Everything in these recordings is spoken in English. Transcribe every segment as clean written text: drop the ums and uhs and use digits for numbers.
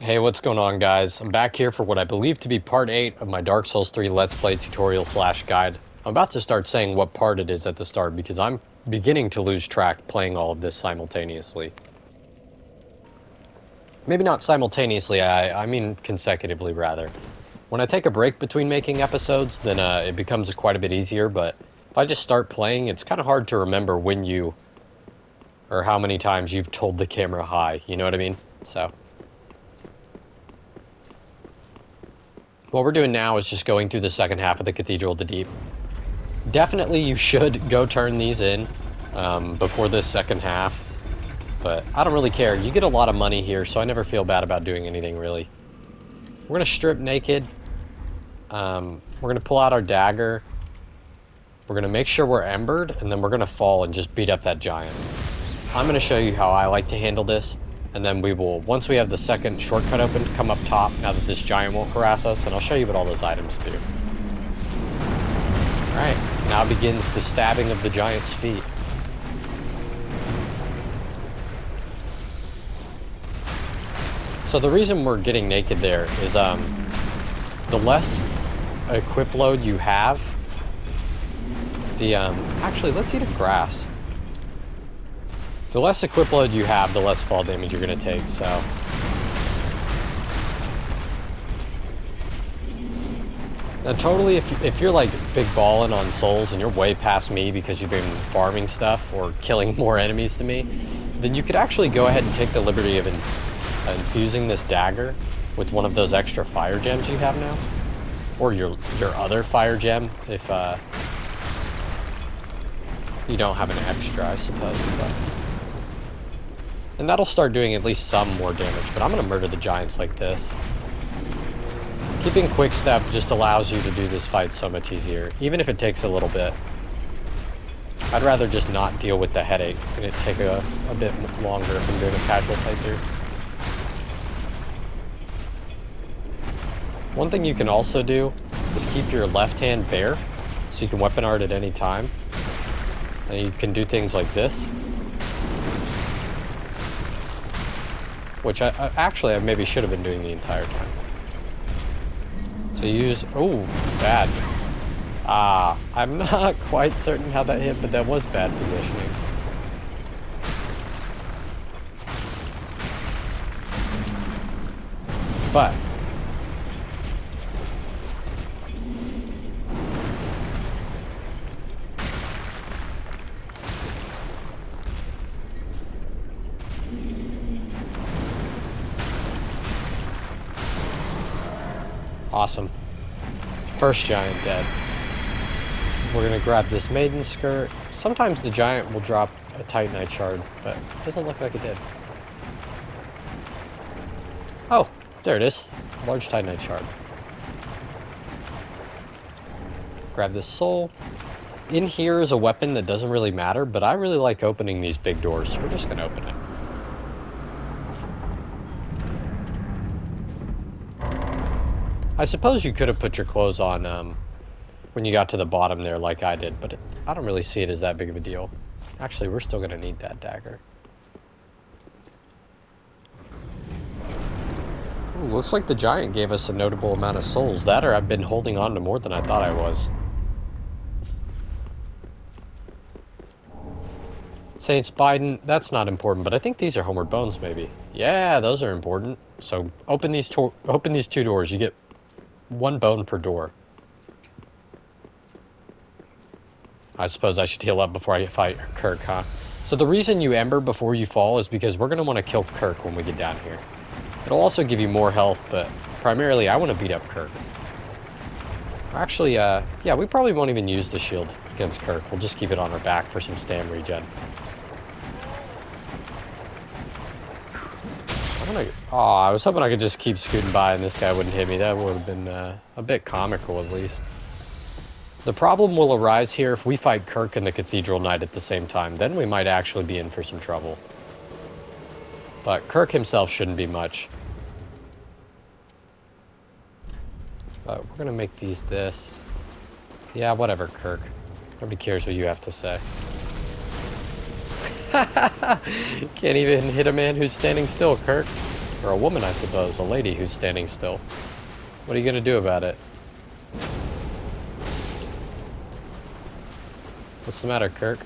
Hey, what's going on, guys? I'm back here for what I believe to be part 8 of my Dark Souls 3 Let's Play tutorial / guide. I'm about to start saying what part it is at the start because I'm beginning to lose track playing all of this simultaneously. Maybe not simultaneously, I mean consecutively, rather. When I take a break between making episodes, then it becomes quite a bit easier, but if I just start playing, it's kind of hard to remember when you, or how many times you've told the camera hi, you know what I mean? So what we're doing now is just going through the second half of the Cathedral of the Deep. Definitely you should go turn these in before this second half, but I don't really care. You get a lot of money here, so I never feel bad about doing anything, really. We're going to strip naked. We're going to pull out our dagger. We're going to make sure we're embered, and then we're going to fall and just beat up that giant. I'm going to show you how I like to handle this, and then we will, once we have the second shortcut open, come up top now that this giant won't harass us, and I'll show you what all those items do. Alright, now begins the stabbing of the giant's feet. So the reason we're getting naked there is the less equip load you have, actually let's eat a grass. The less equip load you have, the less fall damage you're going to take, so. Now totally, if you're like big ballin' on souls and you're way past me because you've been farming stuff or killing more enemies than me, then you could actually go ahead and take the liberty of infusing this dagger with one of those extra fire gems you have now. Or your other fire gem if you don't have an extra, I suppose. But. And that'll start doing at least some more damage, but I'm going to murder the giants like this. Keeping quick step just allows you to do this fight so much easier, even if it takes a little bit. I'd rather just not deal with the headache and it take a bit longer if I'm doing a casual playthrough. One thing you can also do is keep your left hand bare, so you can weapon art at any time. And you can do things like this. Which I maybe should have been doing the entire time. So use, oh, bad. I'm not quite certain how that hit, but that was bad positioning. But awesome. First giant dead. We're gonna grab this maiden skirt. Sometimes the giant will drop a titanite shard, but it doesn't look like it did. Oh, there it is. Large titanite shard. Grab this soul. In here is a weapon that doesn't really matter, but I really like opening these big doors, so we're just gonna open it. I suppose you could have put your clothes on when you got to the bottom there like I did, but I don't really see it as that big of a deal. Actually, we're still going to need that dagger. Ooh, looks like the giant gave us a notable amount of souls. That or I've been holding on to more than I thought I was. Saints Biden, that's not important, but I think these are Homeward Bones maybe. Yeah, those are important. So open these two doors. You get 1 bone per door. I suppose I should heal up before I fight Kirk, huh? So the reason you ember before you fall is because we're going to want to kill Kirk when we get down here. It'll also give you more health, but primarily I want to beat up Kirk. Actually, yeah, we probably won't even use the shield against Kirk. We'll just keep it on our back for some stam regen. I was hoping I could just keep scooting by and this guy wouldn't hit me. That would have been a bit comical, at least. The problem will arise here if we fight Kirk and the Cathedral Knight at the same time. Then we might actually be in for some trouble. But Kirk himself shouldn't be much. But we're going to make these this. Yeah, whatever, Kirk. Nobody cares what you have to say. Can't even hit a man who's standing still, Kirk. Or a woman, I suppose. A lady who's standing still. What are you gonna do about it? What's the matter, Kirk?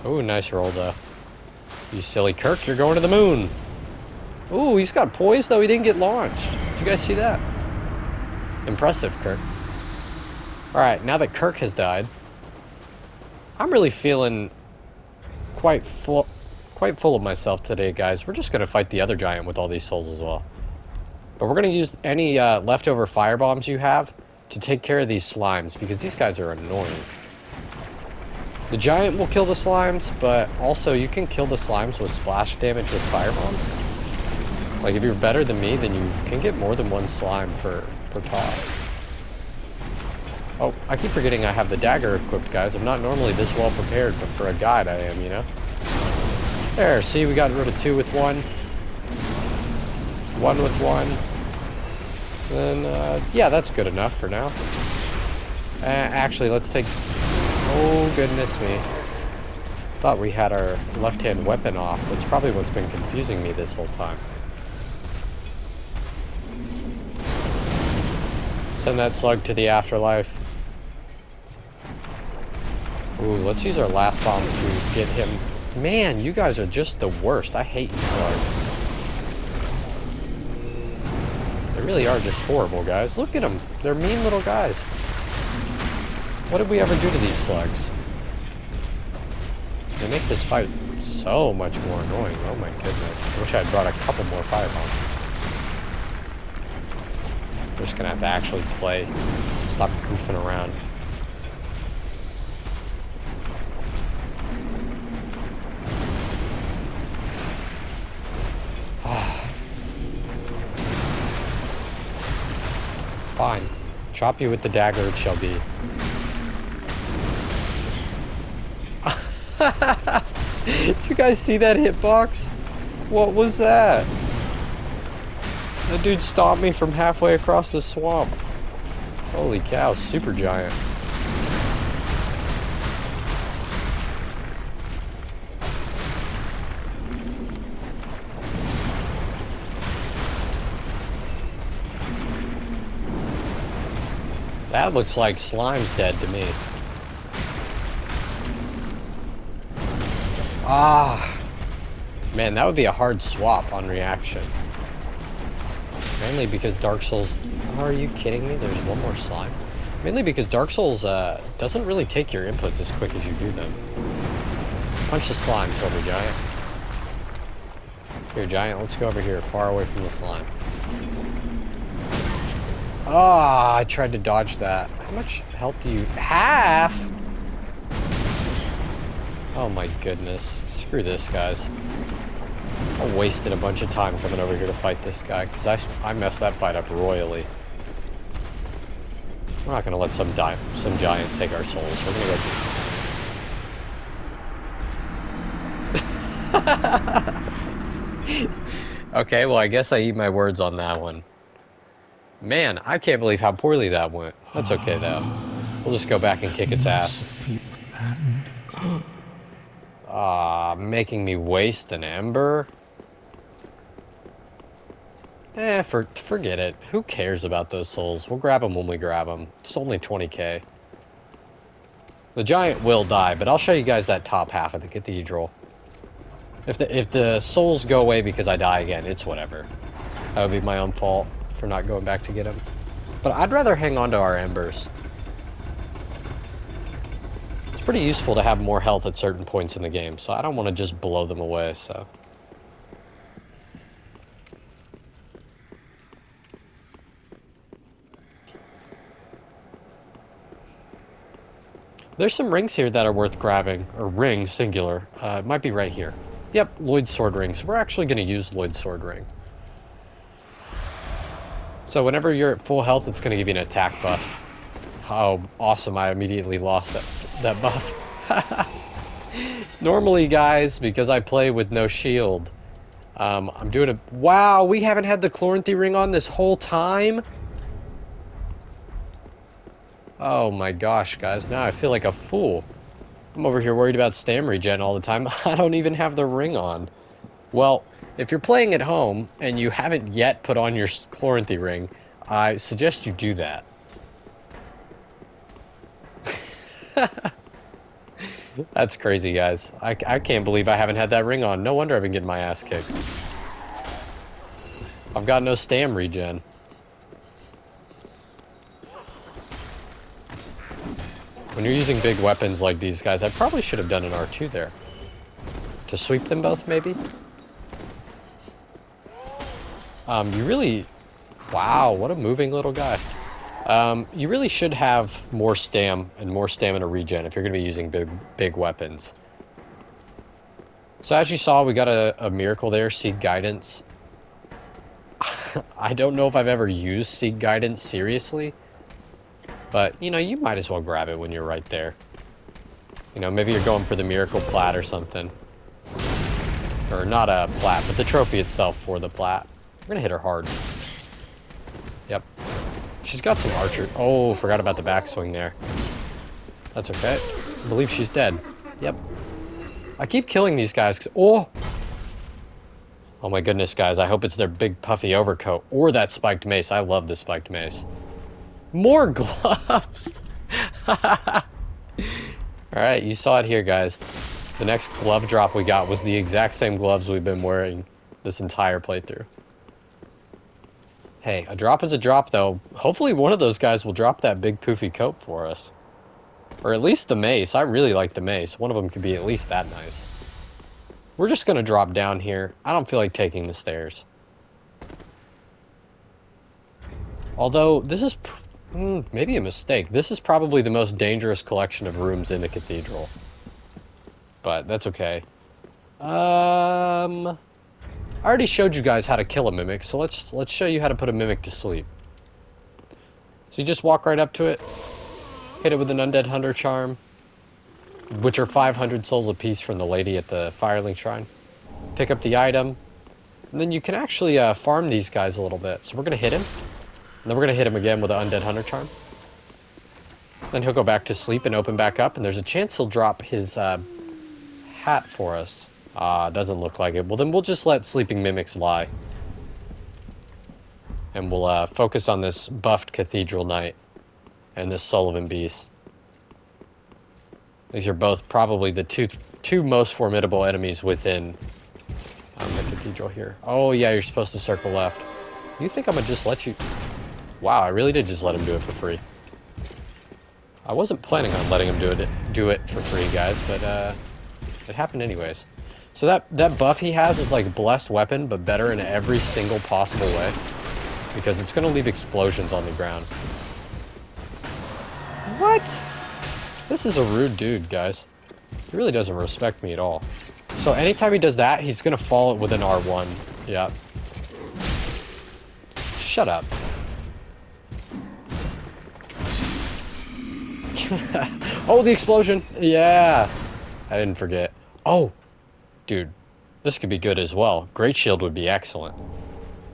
Ooh, nice roll, though. You silly Kirk, you're going to the moon! Ooh, he's got poise, though. He didn't get launched. Did you guys see that? Impressive, Kirk. Alright, now that Kirk has died, I'm really feeling quite full of myself today, guys. We're just going to fight the other giant with all these souls as well. But we're going to use any leftover firebombs you have to take care of these slimes, because these guys are annoying. The giant will kill the slimes, but also you can kill the slimes with splash damage with firebombs. Like, if you're better than me, then you can get more than one slime per toss. Oh, I keep forgetting I have the dagger equipped, guys. I'm not normally this well prepared, but for a guide I am, you know? There, see, we got rid of 2 with 1. 1 with 1. Then, yeah, that's good enough for now. Actually, let's take... Oh, goodness me. Thought we had our left-hand weapon off. That's probably what's been confusing me this whole time. Send that slug to the afterlife. Ooh, let's use our last bomb to get him. Man, you guys are just the worst. I hate you slugs. They really are just horrible, guys. Look at them. They're mean little guys. What did we ever do to these slugs? They make this fight so much more annoying. Oh my goodness. I wish I had brought a couple more firebombs. We're just gonna have to actually play. Stop goofing around. Fine. Chop you with the dagger it shall be. Did you guys see that hitbox? What was that? That dude stomped me from halfway across the swamp. Holy cow, super giant. That looks like Slime's dead to me. Ah, man, that would be a hard swap on reaction. Mainly because Dark Souls... Are you kidding me? There's one more slime. Mainly because Dark Souls doesn't really take your inputs as quick as you do them. Punch the slime for me, Giant. Here, Giant, let's go over here, far away from the slime. Ah, I tried to dodge that. How much health do you... Half?! Oh my goodness. Screw this, guys. I wasted a bunch of time coming over here to fight this guy, because I messed that fight up royally. We're not going to let some giant take our souls. We're going to go... Okay, well, I guess I eat my words on that one. Man, I can't believe how poorly that went. That's okay, though. We'll just go back and kick its ass. Ah, making me waste an ember? Forget it. Who cares about those souls? We'll grab them when we grab them. It's only 20k. The giant will die, but I'll show you guys that top half of the cathedral. If the souls go away because I die again, it's whatever. That would be my own fault for not going back to get them. But I'd rather hang on to our embers. It's pretty useful to have more health at certain points in the game, so I don't want to just blow them away, so... There's some rings here that are worth grabbing, or ring, singular. It might be right here. Yep, Lloyd's Sword Ring. So we're actually going to use Lloyd's Sword Ring. So whenever you're at full health, it's going to give you an attack buff. How awesome, I immediately lost that buff. Normally, guys, because I play with no shield, I'm doing a... Wow, we haven't had the Chloranthy ring on this whole time? Oh my gosh, guys, now I feel like a fool. I'm over here worried about stam regen all the time. I don't even have the ring on. Well, if you're playing at home and you haven't yet put on your Chloranthy ring, I suggest you do that. That's crazy, guys. I can't believe I haven't had that ring on. No wonder I've been getting my ass kicked. I've got no stam regen. When you're using big weapons like these guys, I probably should have done an R2 there. To sweep them both, maybe? You really... Wow, what a moving little guy. You really should have more stam and more stamina regen if you're going to be using big weapons. So as you saw, we got a miracle there, Seek Guidance. I don't know if I've ever used Seek Guidance seriously, but, you know, you might as well grab it when you're right there. You know, maybe you're going for the miracle plat or something. Or not a plat, but the trophy itself for the plat. We're going to hit her hard. Yep. She's got some archer. Oh, forgot about the backswing there. That's okay. I believe she's dead. Yep. I keep killing these guys. Oh! Oh my goodness, guys. I hope it's their big puffy overcoat. Or that spiked mace. I love the spiked mace. More gloves! Alright, you saw it here, guys. The next glove drop we got was the exact same gloves we've been wearing this entire playthrough. Hey, a drop is a drop, though. Hopefully one of those guys will drop that big poofy coat for us. Or at least the mace. I really like the mace. One of them could be at least that nice. We're just going to drop down here. I don't feel like taking the stairs. Although, this is maybe a mistake. This is probably the most dangerous collection of rooms in the cathedral. But that's okay. I already showed you guys how to kill a mimic, so let's show you how to put a mimic to sleep. So you just walk right up to it, hit it with an Undead Hunter Charm, which are 500 souls apiece from the lady at the Firelink Shrine. Pick up the item, and then you can actually farm these guys a little bit. So we're going to hit him, and then we're going to hit him again with an Undead Hunter Charm. Then he'll go back to sleep and open back up, and there's a chance he'll drop his hat for us. Doesn't look like it. Well, then we'll just let Sleeping Mimics lie. And we'll focus on this buffed Cathedral Knight and this Sullivan Beast. These are both probably the two most formidable enemies within the Cathedral here. Oh, yeah, you're supposed to circle left. You think I'm gonna just let you... Wow, I really did just let him do it for free. I wasn't planning on letting him do it for free, guys, but it happened anyways. So that buff he has is like Blessed Weapon, but better in every single possible way. Because it's going to leave explosions on the ground. What? This is a rude dude, guys. He really doesn't respect me at all. So anytime he does that, he's going to fall with an R1. Yeah. Shut up. Oh, the explosion! Yeah! I didn't forget. Oh! Dude, this could be good as well. Great Shield would be excellent.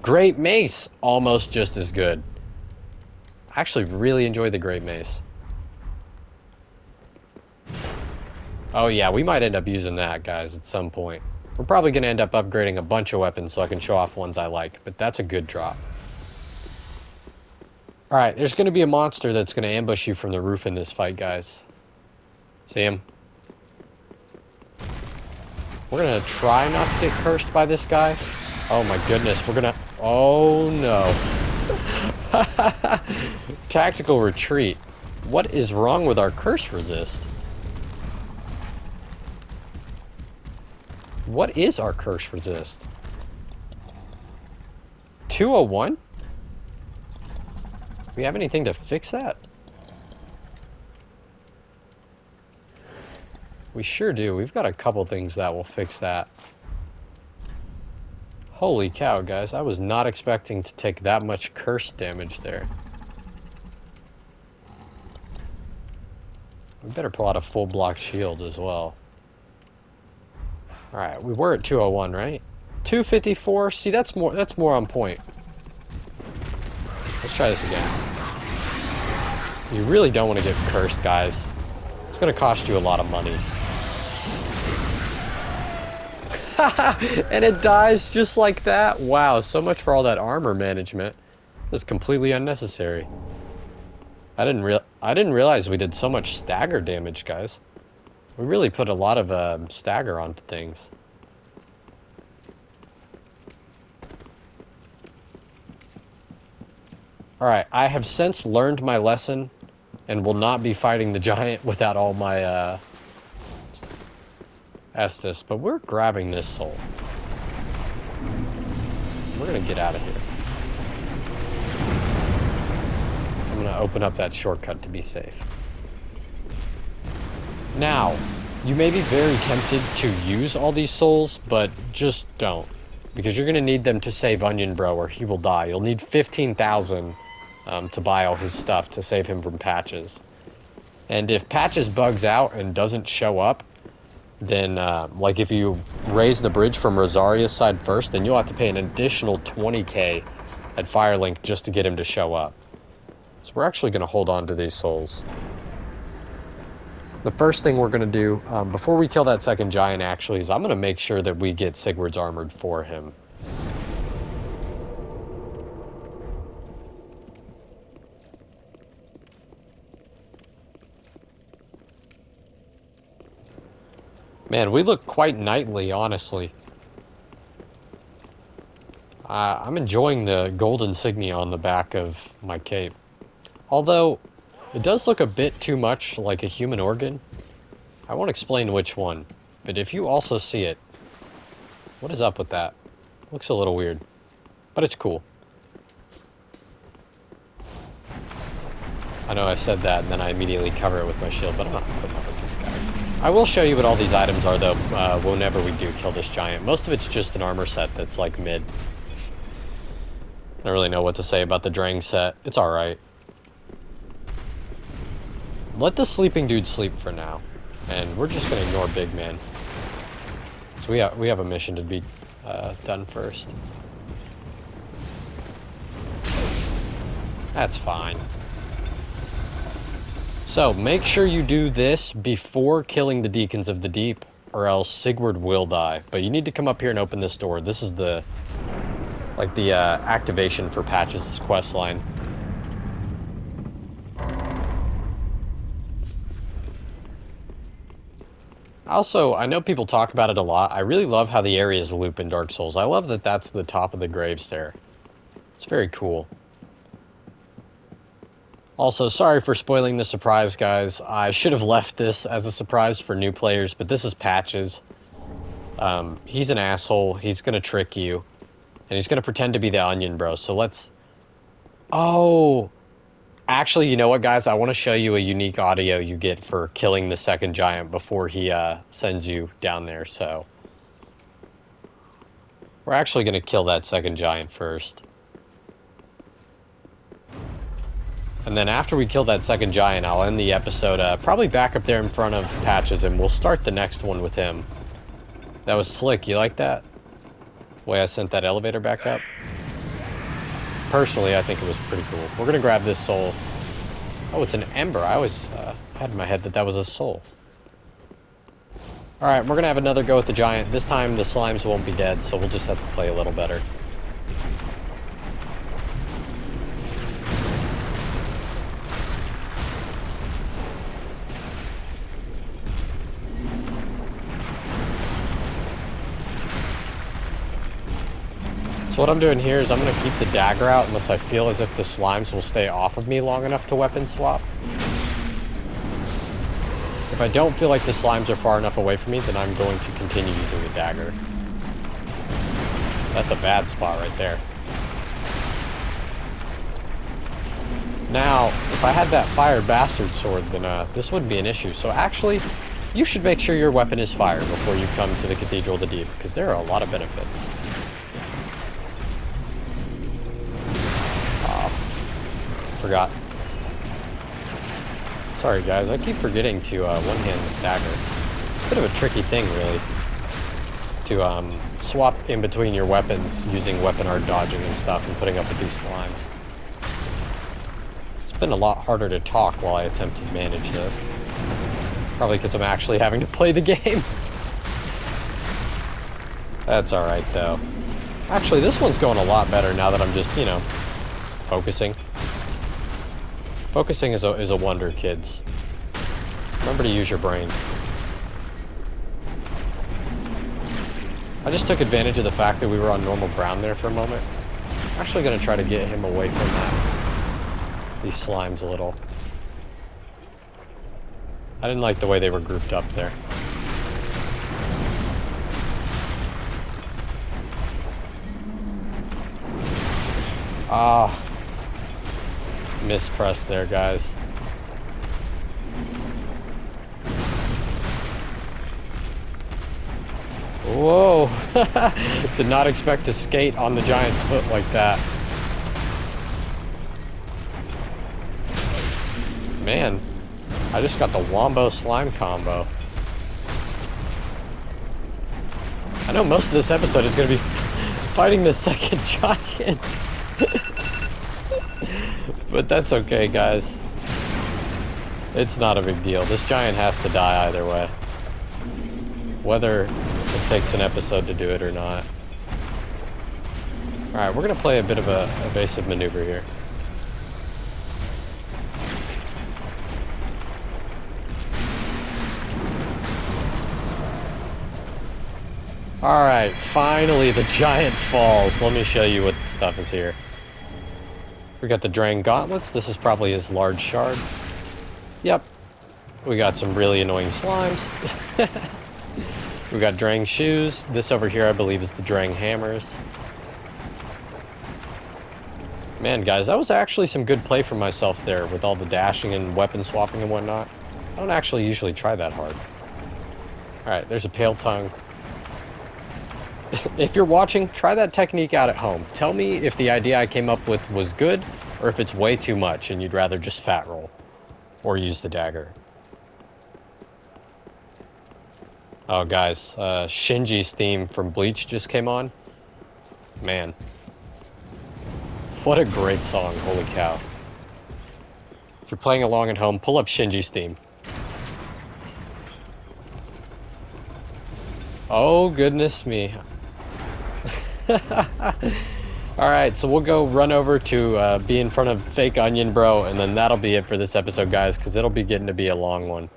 Great Mace! Almost just as good. I actually really enjoy the Great Mace. Oh yeah, we might end up using that, guys, at some point. We're probably going to end up upgrading a bunch of weapons so I can show off ones I like, but that's a good drop. Alright, there's going to be a monster that's going to ambush you from the roof in this fight, guys. See him? We're going to try not to get cursed by this guy. Oh my goodness, we're going to... Oh no. Tactical retreat. What is wrong with our curse resist? What is our curse resist? 201? Do we have anything to fix that? We sure do. We've got a couple things that will fix that. Holy cow, guys. I was not expecting to take that much curse damage there. We better pull out a full block shield as well. Alright, we were at 201, right? 254? See, that's more on point. Let's try this again. You really don't want to get cursed, guys. It's going to cost you a lot of money. And it dies just like that. Wow, so much for all that armor management. This is completely unnecessary. I didn't realize we did so much stagger damage, guys. We really put a lot of stagger onto things. Alright, I have since learned my lesson and will not be fighting the giant without all my Estus, but we're grabbing this soul. We're gonna get out of here. I'm gonna open up that shortcut to be safe. Now, you may be very tempted to use all these souls, but just don't. Because you're gonna need them to save Onion Bro or he will die. You'll need 15,000 to buy all his stuff to save him from Patches. And if Patches bugs out and doesn't show up, then like if you raise the bridge from Rosaria's side first, then you'll have to pay an additional 20k at Firelink just to get him to show up. So we're actually going to hold on to these souls. The first thing we're going to do before we kill that second giant actually is I'm going to make sure that we get Sigurd's Armored for him. Man, we look quite knightly, honestly. I'm enjoying the gold insignia on the back of my cape. Although, it does look a bit too much like a human organ. I won't explain which one, but if you also see it, what is up with that? Looks a little weird, but it's cool. I know I said that and then I immediately cover it with my shield, but I'm not putting up with these guys. I will show you what all these items are though, whenever we do kill this giant. Most of it's just an armor set that's like mid. I don't really know what to say about the Drang set. It's alright. Let the sleeping dude sleep for now. And we're just going to ignore Big Man. So we have a mission to be done first. That's fine. So, make sure you do this before killing the Deacons of the Deep, or else Sigurd will die. But you need to come up here and open this door. This is the activation for Patches' quest line. Also, I know people talk about it a lot. I really love how the areas loop in Dark Souls. I love that that's the top of the graves there. It's very cool. Also, sorry for spoiling the surprise, guys. I should have left this as a surprise for new players, but this is Patches. He's an asshole. He's going to trick you. And he's going to pretend to be the Onion Bro. So let's... Oh! Actually, you know what, guys? I want to show you a unique audio you get for killing the second giant before he sends you down there, so... We're actually going to kill that second giant first. And then after we kill that second giant, I'll end the episode probably back up there in front of Patches, and we'll start the next one with him. That was slick. You like that? The way I sent that elevator back up? Personally, I think it was pretty cool. We're going to grab this soul. Oh, it's an ember. I always had in my head that that was a soul. Alright, we're going to have another go at the giant. This time the slimes won't be dead, so we'll just have to play a little better. So what I'm doing here is I'm going to keep the dagger out unless I feel as if the slimes will stay off of me long enough to weapon swap. If I don't feel like the slimes are far enough away from me, then I'm going to continue using the dagger. That's a bad spot right there. Now, if I had that fire bastard sword, then this wouldn't be an issue. So actually, you should make sure your weapon is fire before you come to the Cathedral of the Deep, because there are a lot of benefits. Forgot. Sorry guys, I keep forgetting to one-hand this dagger. Bit of a tricky thing, really, to swap in between your weapons using weapon art dodging and stuff and putting up with these slimes. It's been a lot harder to talk while I attempt to manage this. Probably because I'm actually having to play the game. That's alright, though. Actually, this one's going a lot better now that I'm just, you know, focusing. Focusing is a wonder, kids. Remember to use your brain. I just took advantage of the fact that we were on normal ground there for a moment. I'm actually going to try to get him away from these slimes a little. I didn't like the way they were grouped up there. Ah. Mispressed there, guys. Whoa! Did not expect to skate on the giant's foot like that. Man, I just got the Wombo slime combo. I know most of this episode is going to be fighting the second giant. But that's okay, guys. It's not a big deal. This giant has to die either way. Whether it takes an episode to do it or not. Alright, we're going to play a bit of a evasive maneuver here. Alright, finally the giant falls. Let me show you what stuff is here. We got the Drang Gauntlets. This is probably his large shard. Yep. We got some really annoying slimes. We got Drang Shoes. This over here, I believe, is the Drang Hammers. Man, guys, that was actually some good play for myself there with all the dashing and weapon swapping and whatnot. I don't actually usually try that hard. Alright, there's a Pale Tongue. If you're watching, try that technique out at home. Tell me if the idea I came up with was good, or if it's way too much and you'd rather just fat roll. Or use the dagger. Oh, guys, Shinji's theme from Bleach just came on. Man. What a great song, holy cow. If you're playing along at home, pull up Shinji's theme. Oh, goodness me. Alright, so we'll go run over to be in front of Fake Onion Bro, and then that'll be it for this episode, guys, because it'll be getting to be a long one.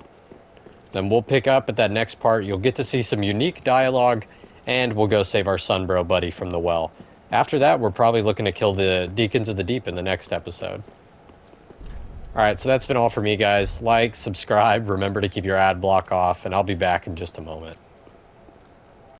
Then we'll pick up at that next part. You'll get to see some unique dialogue, and we'll go save our Sunbro buddy from the well. After that, we're probably looking to kill the Deacons of the Deep in the next episode. Alright, so that's been all for me, guys. Like, subscribe, remember to keep your ad block off, and I'll be back in just a moment.